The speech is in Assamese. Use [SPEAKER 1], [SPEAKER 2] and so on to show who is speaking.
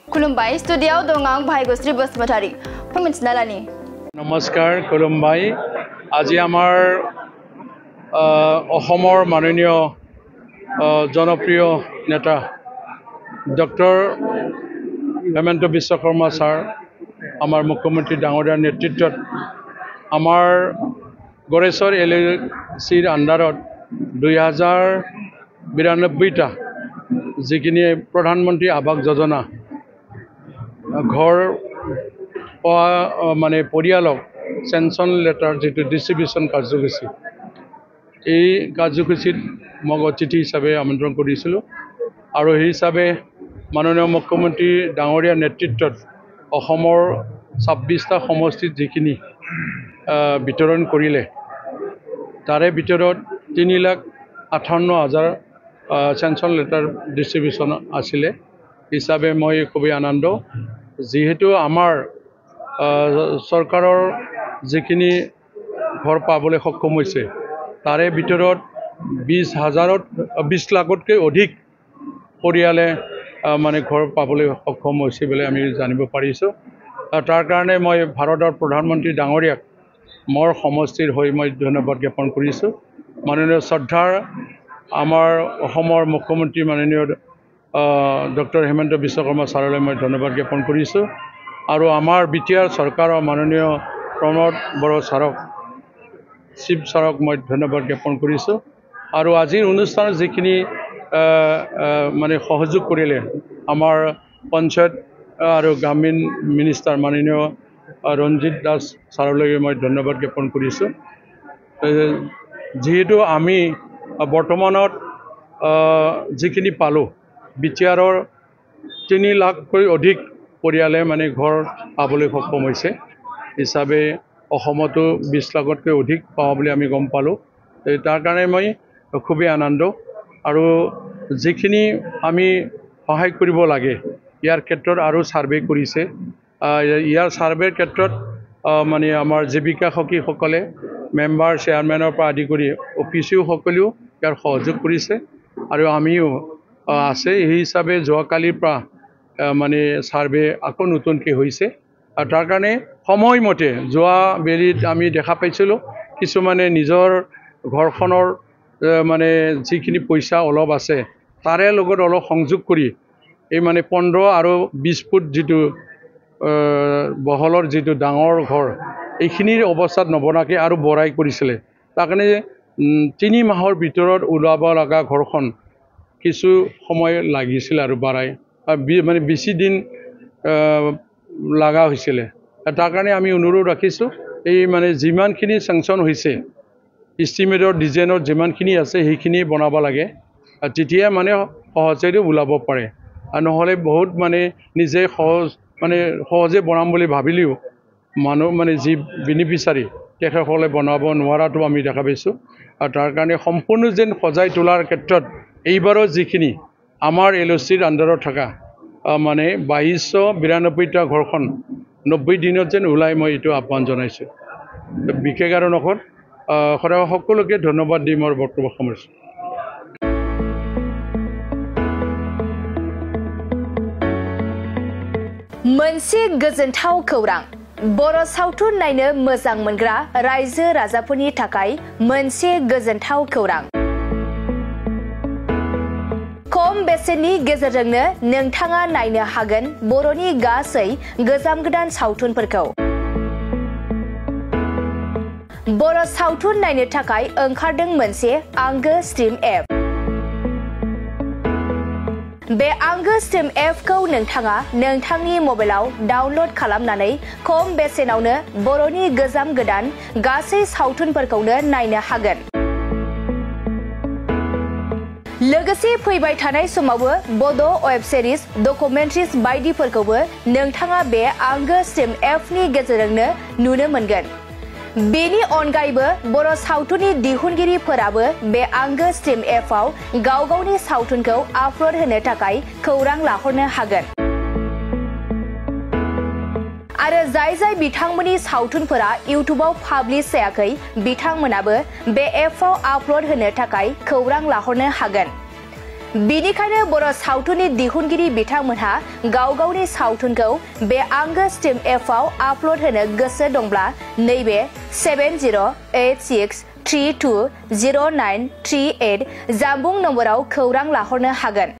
[SPEAKER 1] खुलुमबाय स्टुडियाव दं आं भाग्यश्री बसुमतारी फोरमायथिनालानि
[SPEAKER 2] नमस्कार खुलुमबाय আজি আমাৰ অসমৰ মাননীয় জনপ্ৰিয় নেতা ডক্টৰ হেমন্ত বিশ্ব শৰ্মা ছাৰ আমাৰ মুখ্যমন্ত্ৰী ডাঙৰীয়াৰ নেতৃত্বত আমাৰ গড়েশ্বৰ LICৰ আণ্ডাৰত 2092টা যিখিনি প্ৰধানমন্ত্ৰী আৱাস যোজনা ঘৰ মানে পৰিয়ালক চেনচন লেটাৰ যেটো ডিস্ট্ৰিবিউশন কাৰ্যসূচী এই কাৰ্যসূচীত মই অতিথি হিচাপে আমন্ত্ৰণ কৰিছিলোঁ আৰু সেই হিচাপে মাননীয় মুখ্যমন্ত্ৰী ডাঙৰীয়াৰ নেতৃত্বত অসমৰ 26টা সমষ্টিত যিখিনি বিতৰণ কৰিলে তাৰে ভিতৰত 3,58,000 চেনচন লেটাৰ ডিস্ট্ৰিবিউশন আছিলে হিচাপে মই খুবেই আনন্দ যেহেতু আমাৰ চৰকাৰৰ যিখিনি ঘৰ পাবলৈ সক্ষম হৈছে তাৰে ভিতৰত 20 লাখতকৈ অধিক পৰিয়ালে মানে ঘৰ পাবলৈ সক্ষম হৈছে বুলি আমি জানিব পাৰিছোঁ তাৰ কাৰণে মই ভাৰতৰ প্ৰধানমন্ত্ৰী ডাঙৰীয়াক মোৰ সমষ্টিৰ হৈ মই ধন্যবাদ জ্ঞাপন কৰিছোঁ মাননীয় শ্ৰদ্ধাৰ আমাৰ অসমৰ মুখ্যমন্ত্ৰী মাননীয় ডক্টৰ হেমন্ত বিশ্ব শৰ্মা ছাৰলৈ মই ধন্যবাদ জ্ঞাপন কৰিছোঁ আৰু আমাৰ বিটিআৰ চৰকাৰৰ মাননীয় প্ৰমোদ বড়ো ছাৰক শিৱ ছাৰক মই ধন্যবাদ জ্ঞাপন কৰিছোঁ আৰু আজিৰ অনুষ্ঠানত যিখিনি মানে সহযোগ কৰিলে আমাৰ পঞ্চায়ত আৰু গ্ৰামীণ মিনিষ্টাৰ মাননীয় ৰঞ্জিত দাস ছাৰলৈ মই ধন্যবাদ জ্ঞাপন কৰিছোঁ যেহেতু আমি বৰ্তমানত যিখিনি পালোঁ বিটিআৰৰ 3 লাখকৈ অধিক পৰিয়ালে মানে ঘৰ পাবলৈ সক্ষম হৈছে হিচাপে অসমতো 20 লাখতকৈ অধিক পাব বুলি আমি গম পালোঁ তাৰ কাৰণে মই খুবেই আনন্দ আৰু যিখিনি আমি সহায় কৰিব লাগে ইয়াৰ ক্ষেত্ৰত আৰু সাৰ্ভে কৰিছে ইয়াৰ সাৰ্ভেৰ ক্ষেত্ৰত মানে আমাৰ জীৱিকা সখীসকলে মেম্বাৰ চেয়াৰমেনৰ পৰা আদি কৰি অফিচিও সকলেও ইয়াৰ সহযোগ কৰিছে আৰু আমিও আছে এই হিচাপে যোৱাকালিৰ পৰা মানে সাৰ্ভে আকৌ নতুনকৈ হৈছে আৰু তাৰ কাৰণে সময়মতে যোৱা বেলিত আমি দেখা পাইছিলোঁ কিছুমানে নিজৰ ঘৰখনৰ মানে যিখিনি পইচা অলপ আছে তাৰে লগত অলপ সংযোগ কৰি এই মানে 15 আৰু 20 ফুট যিটো বহলৰ যিটো ডাঙৰ ঘৰ এইখিনিৰ অৱস্থাত নবনাকৈ আৰু বঢ়াই কৰিছিলে তাৰ কাৰণে 3 মাহৰ ভিতৰত ওলাব লগা ঘৰখন কিছু সময় লাগিছিল আৰু বাঢ়াই মানে বেছি দিন লাগা হৈছিলে তাৰ কাৰণে আমি অনুৰোধ ৰাখিছোঁ এই মানে যিমানখিনি চেংচন হৈছে ইষ্টিমেটৰ ডিজাইনৰ যিমানখিনি আছে সেইখিনি বনাব লাগে তেতিয়া মানে সহজে ওলাব পাৰে আৰু নহ'লে বহুত মানে নিজে সহজে বনাম বুলি ভাবিলেও মানুহ মানে যি বেনিফিচিয়াৰী তেখেতসকলে বনাব নোৱাৰাটো আমি দেখা পাইছোঁ আৰু তাৰ কাৰণে সম্পূৰ্ণ যেন সজাই তোলাৰ ক্ষেত্ৰত এইবাৰৰ যিখিনি আমাৰ LICৰ আণ্ডাৰত থকা মানে 2292টা ঘৰখন 90 দিনত যেন ওলাই মই এইটো আহ্বান জনাইছোঁ বিশেষ আৰু নকত সদায় সকলোকে ধন্যবাদ দি মোৰ বক্তব্য সামৰিছোঁ
[SPEAKER 1] मोनसे गोजोनथाव खौरां बर' सावथुन नायनो मोजां मोनग्रा रायजो राजाफोरनि थाखाय मोनसे गोजोनथाव खौरां खम बेसेननि गेजेरजोंनो नोंथाङा नायनो हागोन बर'नि गासै गोजाम गोदान सावथुनफोरखौ बर' सावथुन नायनो थाखाय ओंखारदों मोनसे आंगो स्ट्रिम एप बे आंगो स्ट्रिम एपखौ नोंथाङा नोंथांनि मबाइलाव डाउनल'ड खालामनानै खम बेसेनावनो बर'नि गोजाम गोदान गासै सावथुनफोरखौनो नायनो हागोन लोगोसे फैबाय थानाय समावबो बड' वेब सिरिज डकुमेन्ट्रिज बायदिफोरखौबो नोंथाङा बे आंगो स्ट्रिम एपनि गेजेरजोंनो नुनो मोनगोन बेनि अनगायैबो बर' सावथुननि दिहुनगिरिफोराबो बे आंगो स्ट्रिम एपआव गाव गावनि सावथुनखौ आपल'ड होनो थाखाय खौरां लाहरनो हागोन आरो जाय बिथांमोननि सावथुनफोरा इउट्युबाव पाब्लिश जायाखै बिथांमोनाबो बे एपआव आपल'ड होनो थाखाय खौरां लाहरनो हागोन बिनिखायनो बर' सावथुननि दिहुनगिरि बिथांमोनहा गाव गावनि सावथुनखौ बे आंगो स्ट्रिम एपआव आपल'ड होनो गोसो दंब्ला नैबे 7086320938 जानबुं नम्बराव खौरां लाहरनो हागोन।